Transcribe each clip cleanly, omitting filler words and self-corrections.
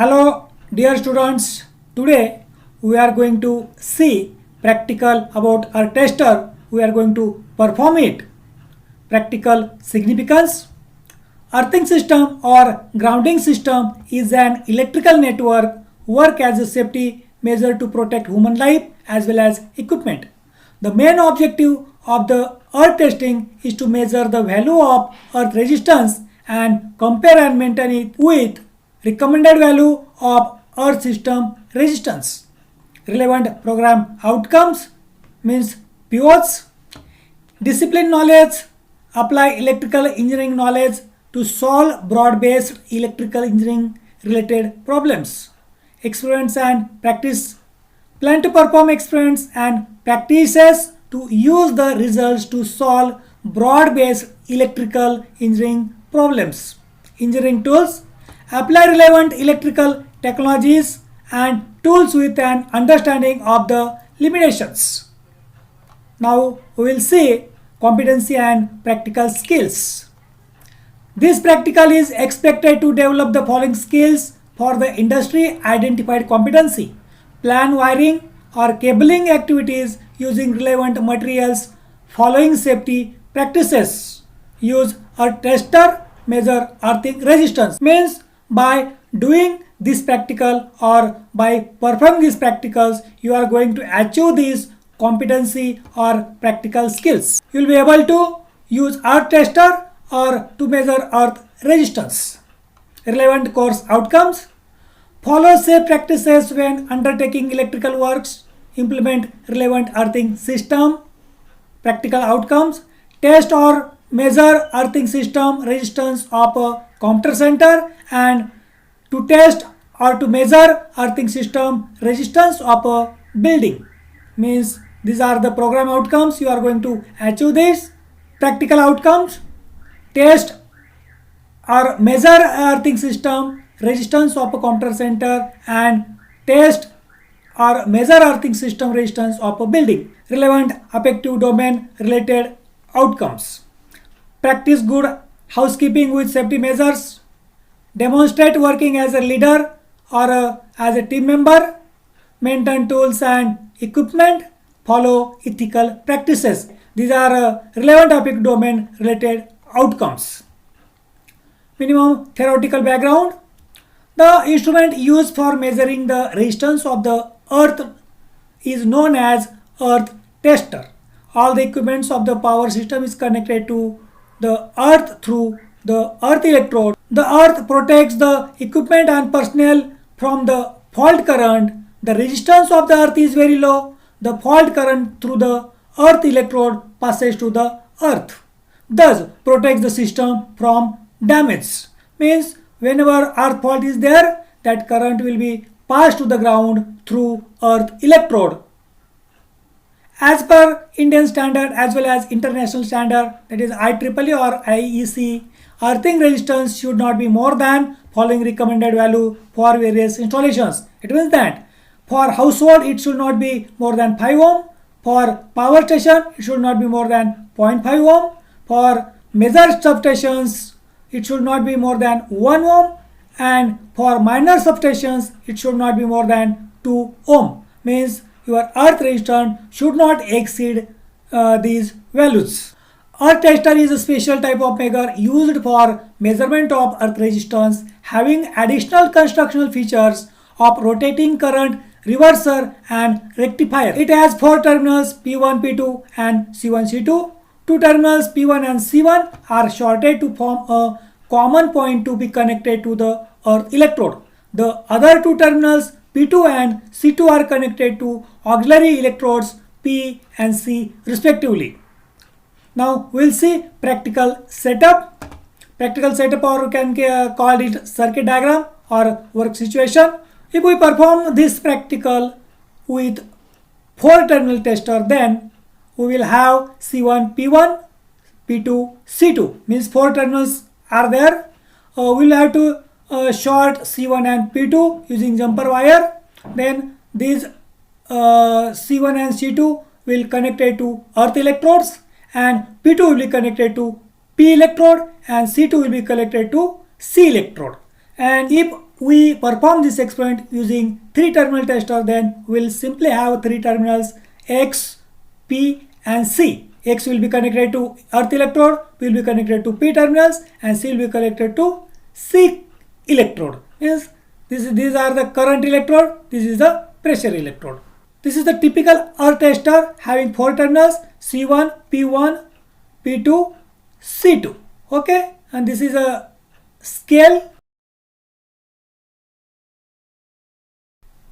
Hello dear students, today we are going to see practical about our tester. We are going to perform it. Practical significance. Earthing system or grounding system is an electrical network work as a safety measure to protect human life as well as equipment. The main objective of the earth testing is to measure the value of earth resistance and compare and maintain it with recommended value of earth system resistance. Relevant program outcomes means POs. Discipline knowledge. Apply electrical engineering knowledge to solve broad-based electrical engineering related problems. Experiments and practice. Plan to perform experiments and practices to use the results to solve broad-based electrical engineering problems. Engineering tools. Apply relevant electrical technologies and tools with an understanding of the limitations. Now we will see competency and practical skills. This practical is expected to develop the following skills for the industry identified competency. Plan wiring or cabling activities using relevant materials, following safety practices. Use a tester, measure earthing resistance. Means by doing this practical or by performing these practicals, you are going to achieve these competency or practical skills. You will be able to use earth tester or to measure earth resistance. Relevant course outcomes. Follow safe practices when undertaking electrical works. Implement relevant earthing system. Practical outcomes. Test or measure earthing system resistance of a computer center and to test or to measure earthing system resistance of a building. Means these are the program outcomes. You are going to achieve this. Practical outcomes. Test or measure earthing system resistance of a computer center and test or measure earthing system resistance of a building. Relevant affective domain related outcomes. Practice good housekeeping with safety measures. Demonstrate working as a leader or as a team member. Maintain tools and equipment. Follow ethical practices. These are relevant affective domain related outcomes. Minimum theoretical background. The instrument used for measuring the resistance of the earth is known as earth tester. All the equipments of the power system is connected to the earth through the earth electrode. The earth protects the equipment and personnel from the fault current. The resistance of the earth is very low. The fault current through the earth electrode passes to the earth. Thus protects the system from damage. Means whenever earth fault is there, that current will be passed to the ground through earth electrode. As per Indian standard as well as international standard, that is IEEE or IEC, earthing resistance should not be more than following recommended value for various installations. It means that for household it should not be more than 5 ohm, for power station it should not be more than 0.5 ohm, for major substations it should not be more than 1 ohm, and for minor substations it should not be more than 2 ohm. Means your earth resistance should not exceed these values. Earth tester is a special type of measure used for measurement of earth resistance, having additional constructional features of rotating current reverser and rectifier. It has 4 terminals P1, P2 and C1, C2. 2 terminals P1 and C1 are shorted to form a common point to be connected to the earth electrode. The other 2 terminals P2 and C2 are connected to auxiliary electrodes P and C respectively. Now we will see practical setup. Practical setup, or we can call it circuit diagram or work situation. If we perform this practical with 4 terminal tester, then we will have C1 P1, P2 C2. Means 4 terminals are there. We will have to short C1 and P2 using jumper wire. Then these C1 and C2 will connected to earth electrodes and P2 will be connected to P electrode and C2 will be connected to C electrode. And if we perform this experiment using 3-terminal tester, then we will simply have 3 terminals X, P and C. X will be connected to earth electrode, P will be connected to P terminals and C will be connected to C electrode. Means these are the current electrode, this is the pressure electrode. This is the typical earth tester having 4 terminals C1, P1, P2, C2. Okay, and this is a scale.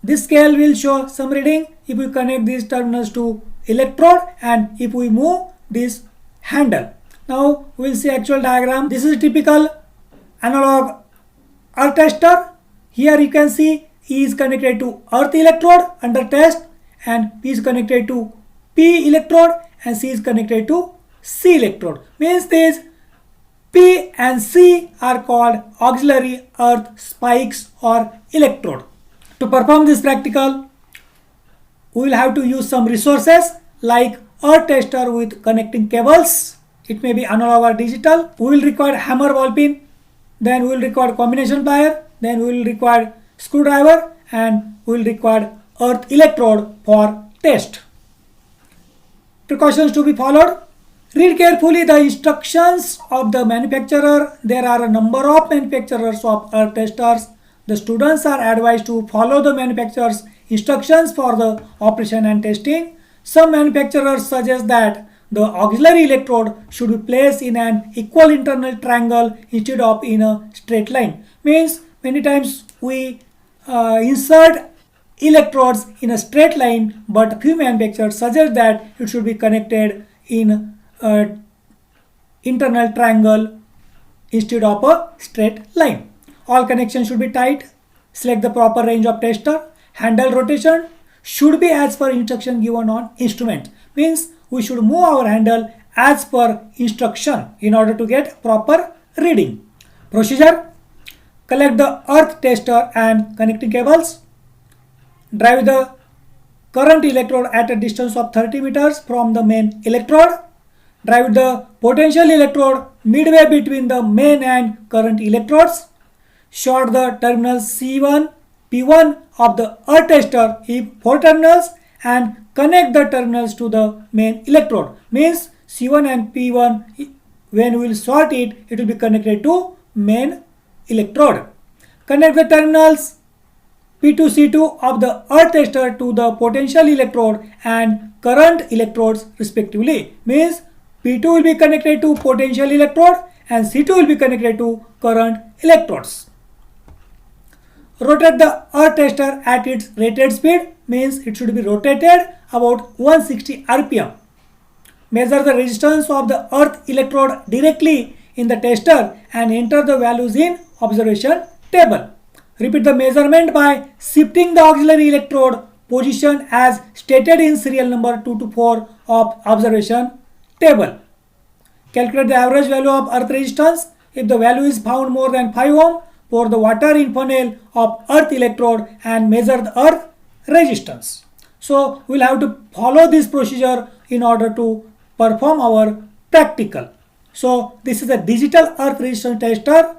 This scale will show some reading if we connect these terminals to electrode and if we move this handle. Now we will see actual diagram. This is typical analog earth tester. Here you can see E is connected to earth electrode under test and P is connected to P electrode and C is connected to C electrode. Means these P and C are called auxiliary earth spikes or electrode. To perform this practical, we will have to use some resources like earth tester with connecting cables. It may be analog or digital. We will require hammer ball pin, then we will require combination plier, then we will require screwdriver and we will require earth electrode for test. Precautions to be followed. Read carefully the instructions of the manufacturer. There are a number of manufacturers of earth testers. The students are advised to follow the manufacturer's instructions for the operation and testing. Some manufacturers suggest that the auxiliary electrode should be placed in an equal internal triangle instead of in a straight line. Means many times we insert electrodes in a straight line, but few manufacturers suggest that it should be connected in a internal triangle instead of a straight line. All connections should be tight. Select the proper range of tester. Handle rotation should be as per instruction given on instrument. Means we should move our handle as per instruction in order to get proper reading. Procedure: collect the earth tester and connecting cables. Drive the current electrode at a distance of 30 meters from the main electrode. Drive the potential electrode midway between the main and current electrodes. Short the terminals C1, P1 of the earth tester if 4 terminals and connect the terminals to the main electrode. Means C1 and P1, when we will short it, it will be connected to main electrode. Connect the terminals P2, C2 of the earth tester to the potential electrode and current electrodes respectively. Means P2 will be connected to potential electrode and C2 will be connected to current electrodes. Rotate the earth tester at its rated speed. Means it should be rotated about 160 rpm. Measure the resistance of the earth electrode directly in the tester and enter the values in observation table. Repeat the measurement by shifting the auxiliary electrode position as stated in serial number 2 to 4 of observation table. Calculate the average value of earth resistance. If the value is found more than 5 ohm, pour the water in funnel of earth electrode and measure the earth resistance. So we will have to follow this procedure in order to perform our practical. So this is a digital earth resistance tester.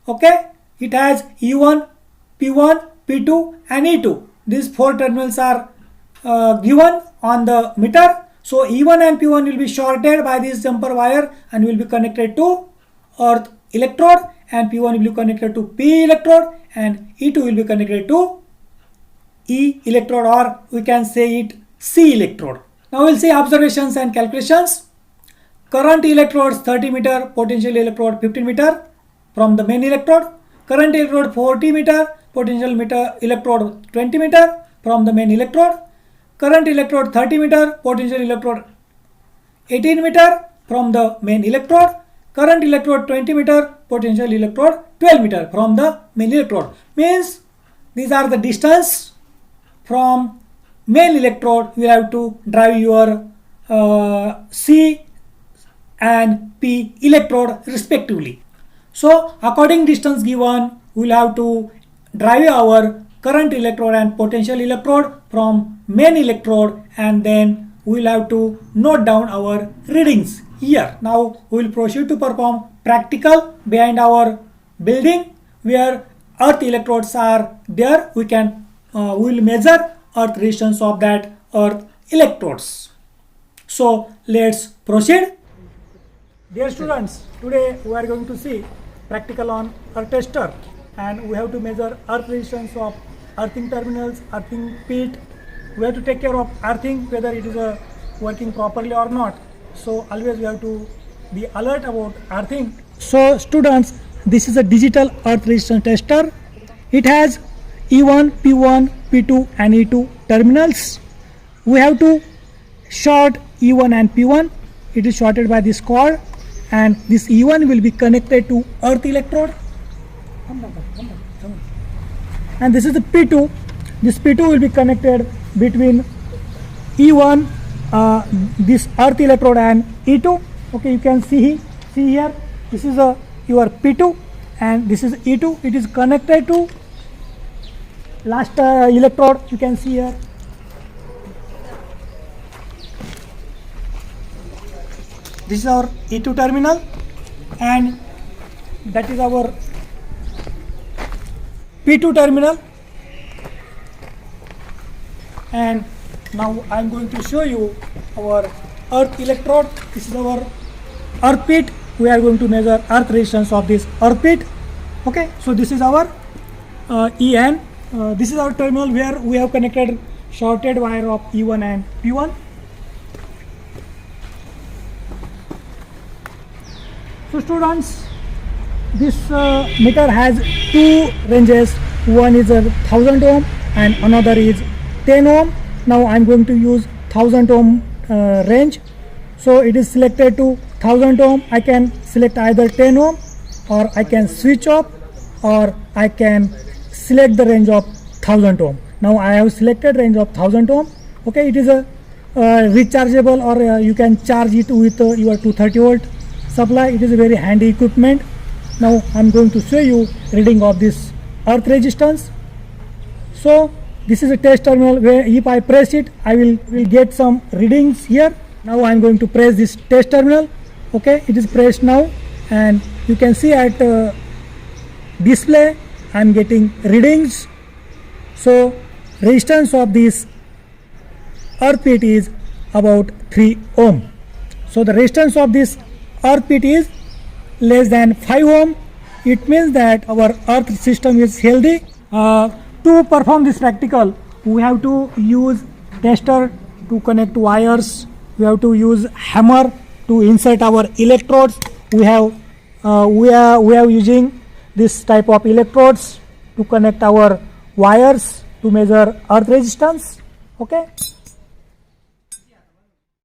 Okay, it has E1, P1, P2 and E2. These 4 terminals are given on the meter. So E1 and P1 will be shorted by this jumper wire and will be connected to earth electrode, and P1 will be connected to P electrode and E2 will be connected to E electrode, or we can say it C electrode. Now we will see observations and calculations. Current electrodes 30 meter, potential electrode 15 meter from the main electrode. Current electrode 40 meter, potential electrode 20 meter from the main electrode. Current electrode 30 meter, potential electrode 18 meter from the main electrode. Current electrode 20 meter, potential electrode 12 meter from the main electrode. Means these are the distance from main electrode. You have to drive your C and P electrode respectively. So according distance given, we will have to drive our current electrode and potential electrode from main electrode, and then we will have to note down our readings here. Now we will proceed to perform practical behind our building where earth electrodes are there, we will measure earth resistance of that earth electrodes. So let's proceed. Dear students, today we are going to see practical on earth tester, and we have to measure earth resistance of earthing terminals, earthing pit. We have to take care of earthing, whether it is working properly or not. So always we have to be alert about earthing. So students, this is a digital earth resistance tester. It has E1, P1, P2 and E2 terminals. We have to short E1 and P1. It is shorted by this cord, and this E1 will be connected to earth electrode. And this is the P2. This P2 will be connected between E1, this earth electrode, and E2. Okay, you can see here. This is your P2 and this is E2. It is connected to last electrode. You can see here. This is our E2 terminal, and that is our P2 terminal. And now I am going to show you our earth electrode. This is our earth pit. We are going to measure earth resistance of this earth pit. Okay, so this is our EN. This is our terminal where we have connected shorted wire of E1 and P1. So students, this meter has two ranges. One is 1000 ohm and another is 10 ohm. Now I am going to use 1000 ohm range. So it is selected to 1000 ohm. I can select either 10 ohm, or I can switch off, or I can select the range of 1000 ohm. Now I have selected range of 1000 ohm. Okay, it is a rechargeable, or you can charge it with your 230 volt supply. It is a very handy equipment. Now I am going to show you reading of this earth resistance. So this is a test terminal where if I press it, I will get some readings here. Now I am going to press this test terminal. Okay, it is pressed now, and you can see at display I am getting readings. So resistance of this earth pit is about 3 ohm. So the resistance of this earth pit is less than 5 ohm. It means that our earth system is healthy. To perform this practical, we have to use tester to connect wires. We have to use hammer to insert our electrodes. We are using this type of electrodes to connect our wires to measure earth resistance. Okay.